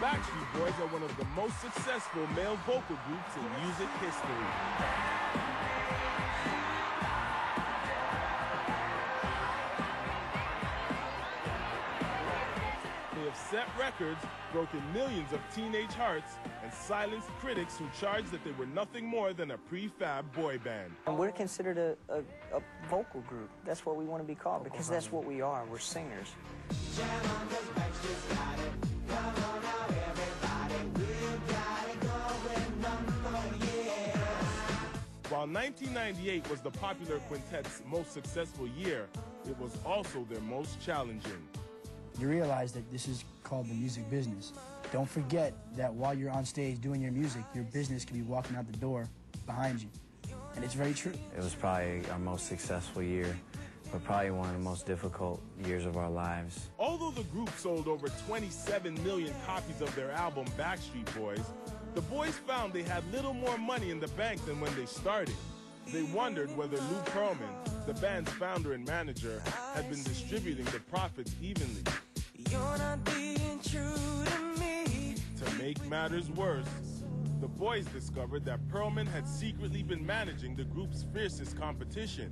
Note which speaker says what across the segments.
Speaker 1: Backstreet Boys are one of the most successful male vocal groups in music history. They have set records, broken millions of teenage hearts, and silenced critics who charged that they were nothing more than a prefab boy band.
Speaker 2: And we're considered a vocal group. That's what we want to be called, because that's what we are. We're singers.
Speaker 1: While 1998 was the popular quintet's most successful year, it was also their most challenging.
Speaker 3: You realize that this is called the music business. Don't forget that while you're on stage doing your music, your business can be walking out the door behind you. And it's very true.
Speaker 4: It was probably our most successful year, but probably one of the most difficult years of our lives.
Speaker 1: Although the group sold over 27 million copies of their album Backstreet Boys, the boys found they had little more money in the bank than when they started. They wondered whether Lou Pearlman, the band's founder and manager, had been distributing the profits evenly.
Speaker 5: You're not being true to me.
Speaker 1: To make matters worse, the boys discovered that Pearlman had secretly been managing the group's fiercest competition,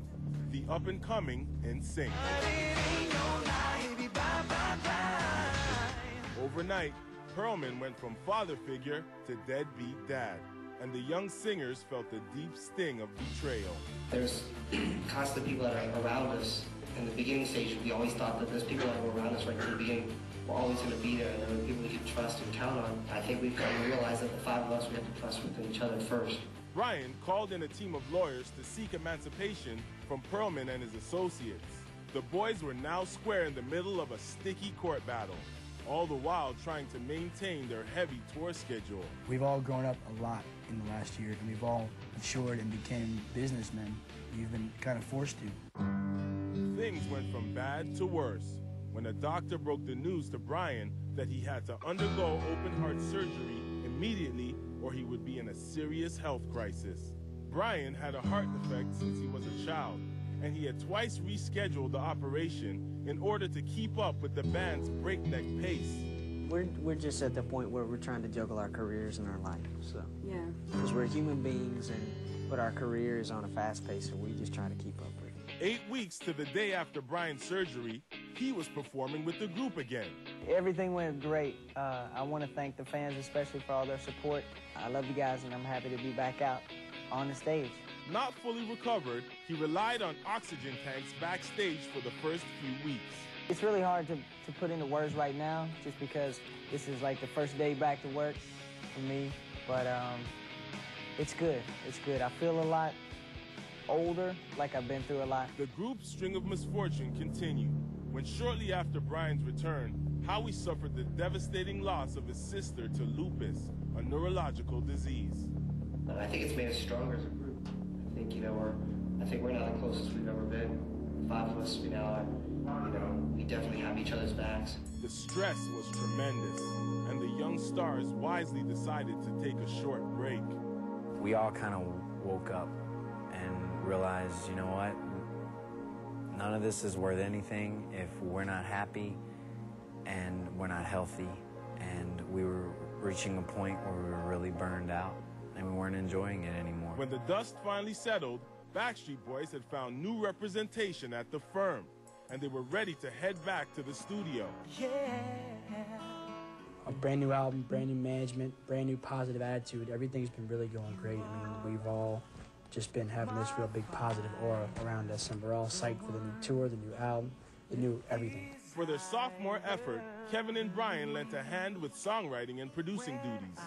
Speaker 1: the up-and-coming NSYNC. Overnight, Pearlman went from father figure to deadbeat dad, and the young singers felt the deep sting of betrayal.
Speaker 6: There's constant people that are around us. In the beginning stage, we always thought that those people that were around us right from the beginning were always going to be there, and there were people we could trust and count on. I think we've come to realize that the five of us, we have to trust within each other first.
Speaker 1: Brian called in a team of lawyers to seek emancipation from Pearlman and his associates. The boys were now square in the middle of a sticky court battle, all the while trying to maintain their heavy tour schedule.
Speaker 3: We've all grown up a lot in the last year, and we've all matured and became businessmen. We've been kind of forced to.
Speaker 1: Things went from bad to worse when a doctor broke the news to Brian that he had to undergo open-heart surgery immediately or he would be in a serious health crisis. Brian had a heart defect since he was a child, and he had twice rescheduled the operation in order to keep up with the band's breakneck pace.
Speaker 2: We're just at the point where we're trying to juggle our careers and our life, so.
Speaker 7: Yeah.
Speaker 2: Because we're human beings, but our career is on a fast pace, and we just try to keep up with it.
Speaker 1: 8 weeks to the day after Brian's surgery, he was performing with the group again.
Speaker 2: Everything went great. I want to thank the fans, especially for all their support. I love you guys, and I'm happy to be back out on the stage.
Speaker 1: Not fully recovered, he relied on oxygen tanks backstage for the first few weeks.
Speaker 2: It's really hard to put into words right now, just because this is like the first day back to work for me. But it's good. It's good. I feel a lot older, like I've been through a lot.
Speaker 1: The group's string of misfortune continued when shortly after Brian's return, Howie suffered the devastating loss of his sister to lupus, a neurological disease.
Speaker 6: I think it's made us stronger as a group. I think we're now the closest we've ever been. The five of us, we definitely have each other's backs.
Speaker 1: The stress was tremendous, and the young stars wisely decided to take a short break.
Speaker 4: We all kind of woke up and realized, you know what, none of this is worth anything if we're not happy and we're not healthy. And we were reaching a point where we were really burned out and we weren't enjoying it anymore.
Speaker 1: When the dust finally settled, Backstreet Boys had found new representation at the firm, and they were ready to head back to the studio.
Speaker 5: Yeah.
Speaker 3: A brand new album, brand new management, brand new positive attitude. Everything's been really going great. I mean, we've all just been having this real big positive aura around us, and we're all psyched for the new tour, the new album, the new everything.
Speaker 1: For their sophomore effort, Kevin and Brian lent a hand with songwriting and producing duties.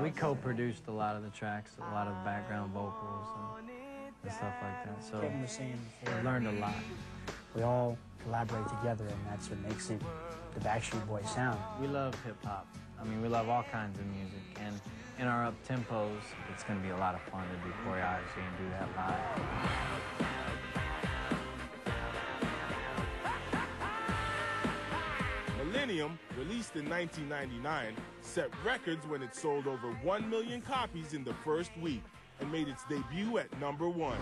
Speaker 8: We co-produced a lot of the tracks, a lot of the background vocals and stuff like that. So
Speaker 3: Kevin was saying before,
Speaker 8: we learned a lot.
Speaker 3: We all collaborate together, and that's what makes it the Backstreet Boys sound.
Speaker 8: We love hip-hop. I mean, we love all kinds of music. And in our up-tempos, it's going to be a lot of fun to do choreography and do that live.
Speaker 1: Millennium, released in 1999, set records when it sold over 1 million copies in the first week and made its debut at #1.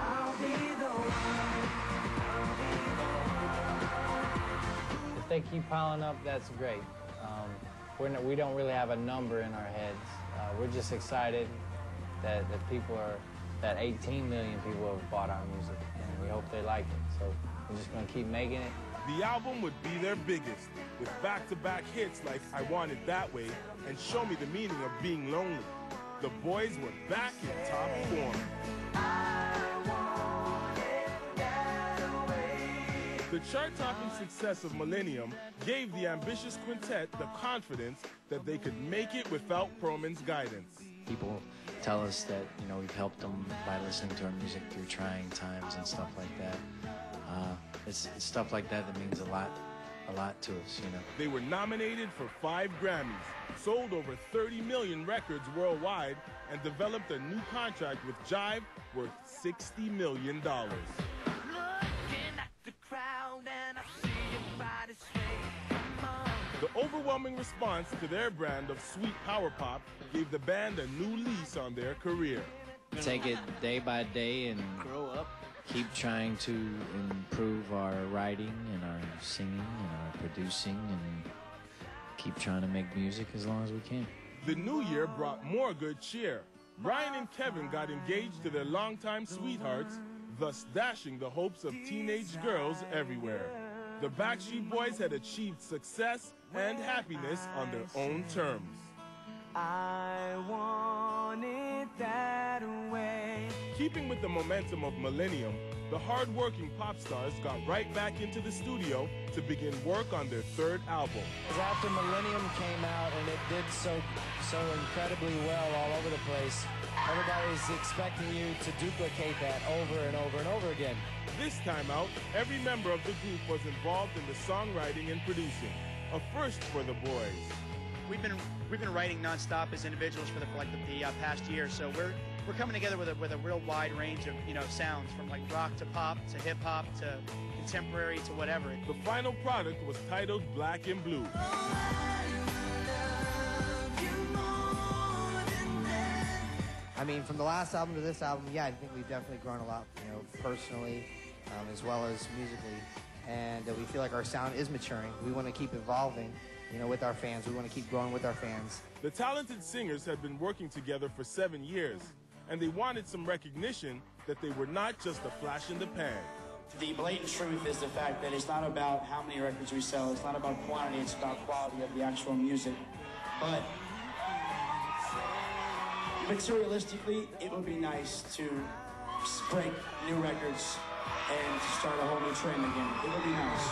Speaker 8: If they keep piling up, that's great. we don't really have a number in our heads. We're just excited that that 18 million people have bought our music, and we hope they like it. So we're just gonna keep making it.
Speaker 1: The album would be their biggest, with back-to-back hits like I Want It That Way and Show Me the Meaning of Being Lonely. The boys were back in top form. The chart-topping success of Millennium gave the ambitious quintet the confidence that they could make it without Perlman's guidance.
Speaker 4: People tell us that, you know, we've helped them by listening to our music through trying times and stuff like that. It's stuff like that that means a lot to us, you know.
Speaker 1: They were nominated for 5 Grammys, sold over 30 million records worldwide, and developed a new contract with Jive worth $60 million. The overwhelming response to their brand of sweet power pop gave the band a new lease on their career.
Speaker 4: Take it day by day and grow up. Keep trying to improve our writing and our singing and our producing, and keep trying to make music as long as we can.
Speaker 1: The new year brought more good cheer. Brian and Kevin got engaged to their longtime sweethearts, thus dashing the hopes of teenage girls everywhere. The Backstreet Boys had achieved success and happiness on their own terms.
Speaker 5: I want it that way.
Speaker 1: Keeping with the momentum of Millennium, the hard-working pop stars got right back into the studio to begin work on their 3rd album.
Speaker 7: After Millennium came out and it did so incredibly well all over the place, everybody's expecting you to duplicate that over and over and over again.
Speaker 1: This time out, every member of the group was involved in the songwriting and producing, a first for the boys.
Speaker 9: We've been writing nonstop as individuals for the past year, so we're coming together with a real wide range of sounds, from like rock to pop to hip hop to contemporary to whatever.
Speaker 1: The final product was titled Black and Blue.
Speaker 10: I mean, from the last album to this album, yeah, I think we've definitely grown a lot, personally, as well as musically, and we feel like our sound is maturing. We want to keep evolving, with our fans. We want to keep growing with our fans.
Speaker 1: The talented singers had been working together for 7 years, and they wanted some recognition that they were not just a flash in the pan.
Speaker 11: The blatant truth is the fact that it's not about how many records we sell. It's not about quantity. It's about quality of the actual music. But materialistically, it would be nice to break new records and start a whole new trend again. It would be nice.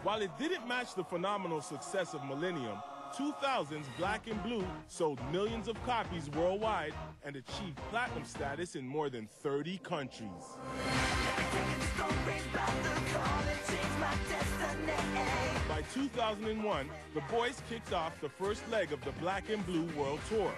Speaker 1: While it didn't match the phenomenal success of Millennium, 2000's Black and Blue sold millions of copies worldwide and achieved platinum status in more than 30 countries. By 2001, the boys kicked off the first leg of the Black and Blue World Tour.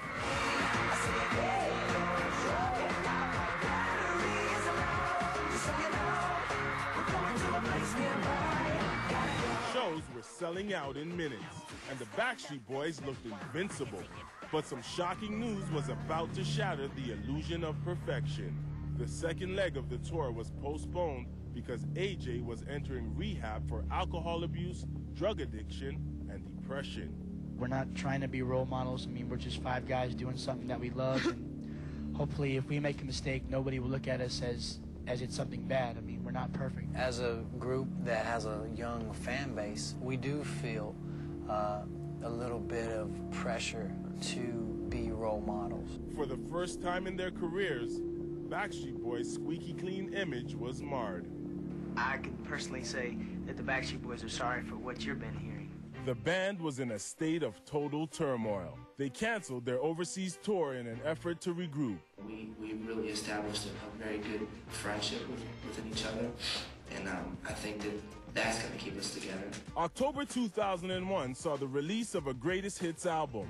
Speaker 1: Shows were selling out in minutes, and the Backstreet Boys looked invincible. But some shocking news was about to shatter the illusion of perfection. The second leg of the tour was postponed because AJ was entering rehab for alcohol abuse, drug addiction, and depression.
Speaker 3: We're not trying to be role models. I mean, we're just 5 guys doing something that we love, and hopefully if we make a mistake, nobody will look at us as it's something bad. I mean, we're not perfect.
Speaker 2: As a group that has a young fan base, we do feel a little bit of pressure to be role models.
Speaker 1: For the first time in their careers, Backstreet Boys' squeaky clean image was marred.
Speaker 2: I can personally say that the Backstreet Boys are sorry for what you've been hearing.
Speaker 1: The band was in a state of total turmoil. They canceled their overseas tour in an effort to regroup.
Speaker 6: We really established a very good friendship within each other, and I think that's going to keep us together.
Speaker 1: October 2001 saw the release of a greatest hits album.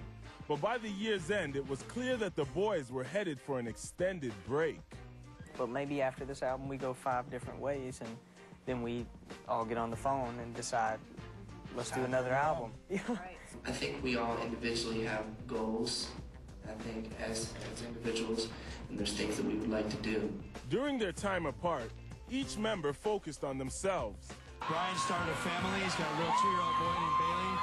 Speaker 1: But by the year's end, it was clear that the boys were headed for an extended break.
Speaker 2: But maybe after this album, we go 5 different ways, and then we all get on the phone and decide, let's do another album.
Speaker 6: I think we all individually have goals I think, as individuals, and there's things that we would like to do.
Speaker 1: During their time apart, each member focused on themselves.
Speaker 11: Brian started a family. He's got a little 2-year-old boy named Bailey.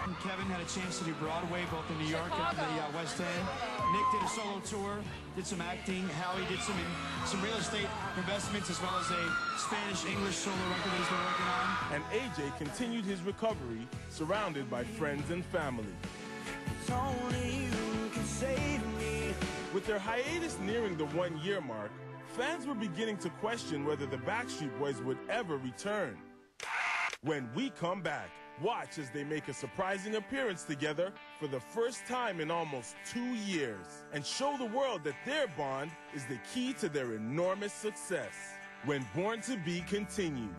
Speaker 11: And Kevin had a chance to do Broadway, both in New York and the West End. Nick did a solo tour, did some acting. Howie did some real estate investments, as well as a Spanish-English solo record that he's been working on.
Speaker 1: And AJ continued his recovery, surrounded by friends and family.
Speaker 5: Only you can save me.
Speaker 1: With their hiatus nearing the 1-year mark, fans were beginning to question whether the Backstreet Boys would ever return. When we come back, watch as they make a surprising appearance together for the first time in almost 2 years and show the world that their bond is the key to their enormous success. When Born to Be continues.